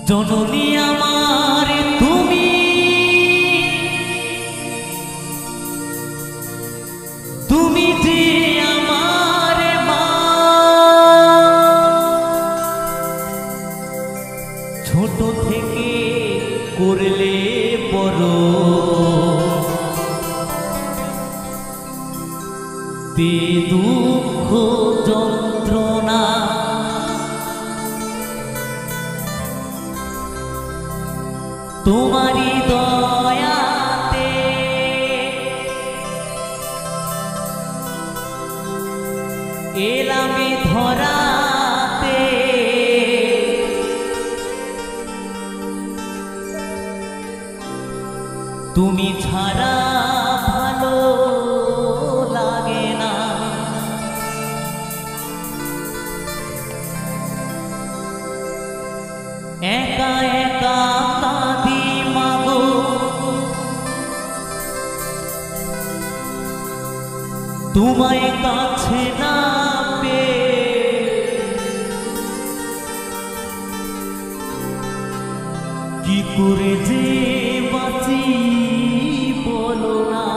জননী আমার তুমি, তুমি যে আমার মা, ছোট থেকে করলে বড়, তে দুঃখ যন্ত্রণা তোমারি দয়াতে এলামে ধরাতে, তুমি ছাড়া ভালো লাগে না, একা একা কাঁদি মাগো, তোমায় কাছে না পেয়ে, কি করে যে বাঁচি বলো না।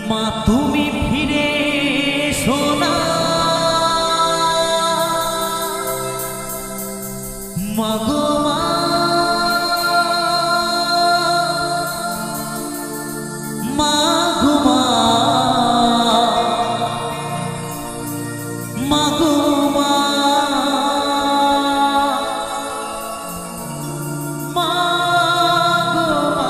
মা তুমি ফিরে এসো না, মাগো মা, মাগো মা, মাগো মা, মাগো মা।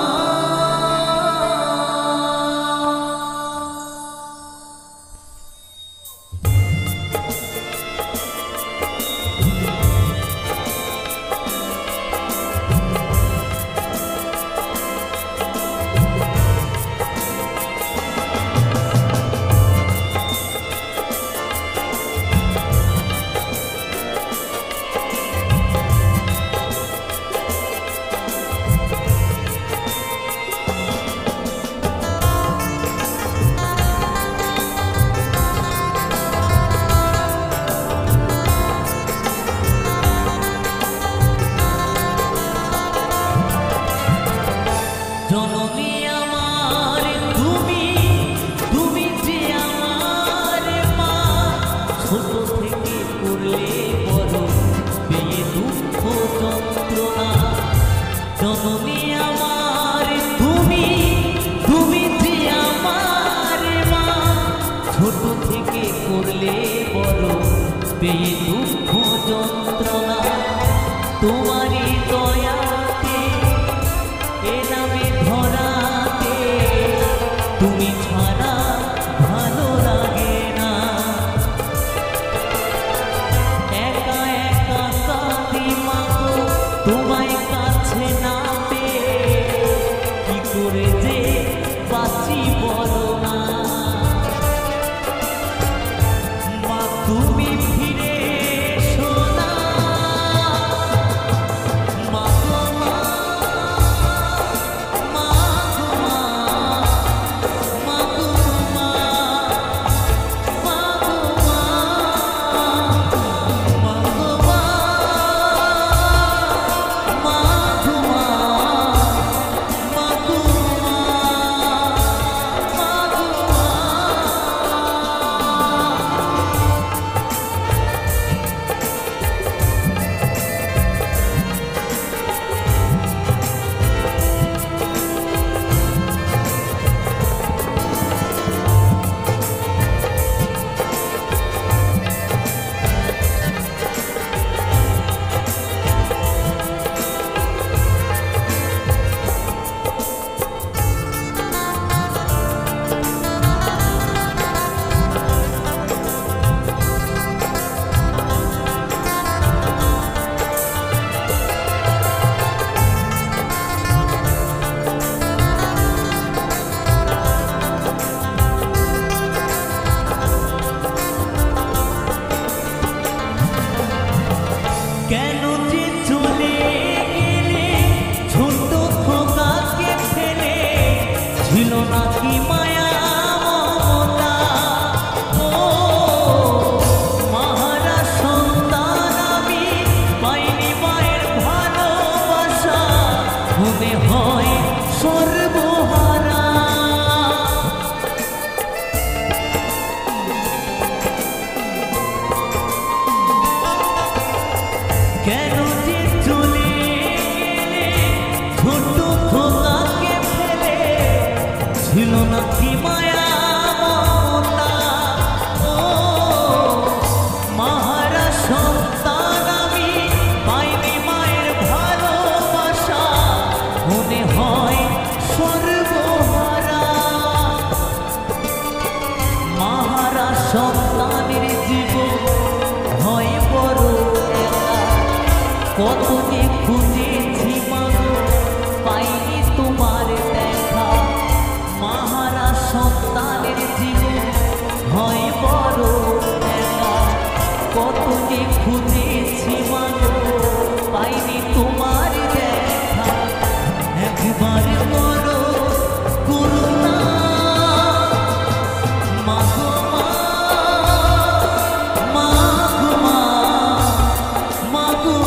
জননী আমার তুমি, তুমি যে আমার মা, ছোট থেকে করলে বড়, পেয়ে দুঃখ যন্ত্রণা। জননী আমার তুমি, তুমি যে আমার মা, ছোট থেকে করলে বড়, পেয়ে দুঃখ যন্ত্রণা তোমারই দয়াতে এলামে ধরাতে, তুমি ছাড়া ভালো লাগে না, একা একা কাঁদি মাগো, তোমায় কাছে না পেয়ে, কি করে যে বাঁচি বলো না। মা তুমি ফিরে এসো না, সন্তানের জীবন হয় বড় একা। কত যে খুঁজেছি মাগো পাইনি তোমার দেখা। মাহারা সন্তানের জীবন হয় বড় একা। কত যে খুঁজেছি মাগো পাইনি তোমার দেখা। একবার করো করুণা মাগো মাগো মাগো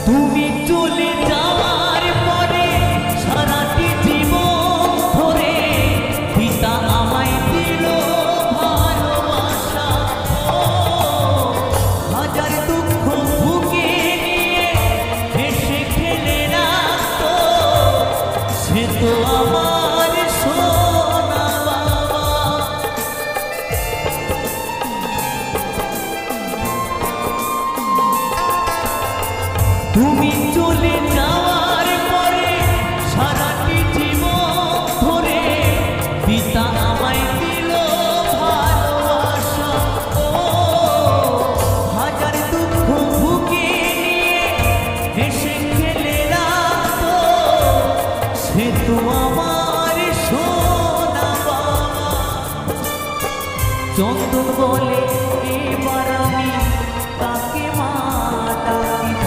তুমি চলে যাওয়ার পরে সারাটি জীবন ধরে পিতা আমায় দিল ভালোবাসা। হাজার দুঃখ বুকে নিয়ে হেসে খেলে রাখতো সে তো আমার সোনা বাবা। তুমি চলে যাওয়ার পরে সারাটি জীবন ধরে পিতা আমায় দিল ভালোবাসা। ও হাজার দুঃখ বুকে নিয়ে হেসে খেলে রাখতো সে তো আমার সোনা বাবা। চন্দন বলে এবার আমি তাকে মা ডাকিব।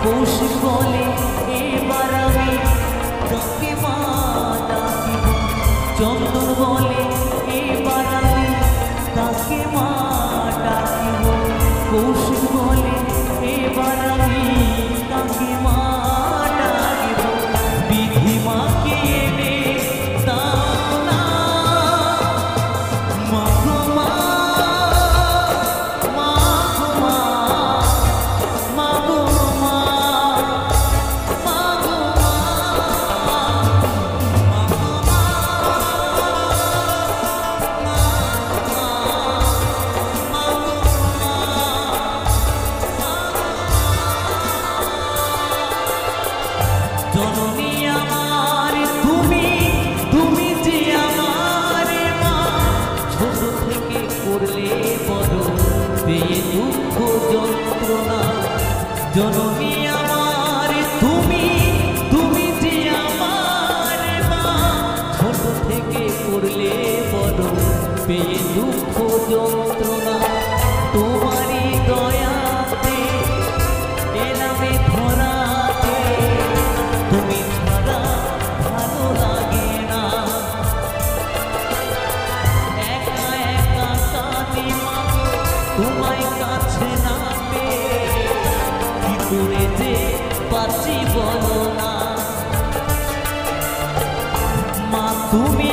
কৌশিক বলে এবার আমি তাকে মা ডাকিব। চন্দন বলে এবার আমি তাকে মা ডাকিব। কৌশিক বলে এবার আমি তাকে মা ডাকিব। বিধি মাকে এনে দাও না মাগো মা মাগো মা মাগো মা মাগো মা জননী আমার তুমি তুমি যে আমার মা। ছোট থেকে করলে বড় পেয়ে দুঃখ যন্ত্রণা। জননী আমার তুমি তুমি যে আমার মা। ছোট থেকে করলে বড় পেয়ে দুঃখ যন্ত্রণা। তোমারই দয়াতে এলামে ধরাতে তুমি ছাড়া ভালো লাগে না। একা একা কাঁদি মাগো তোমায় কাছে না পেয়ে। কি করে যে বাঁচি বলো না মা। তুমি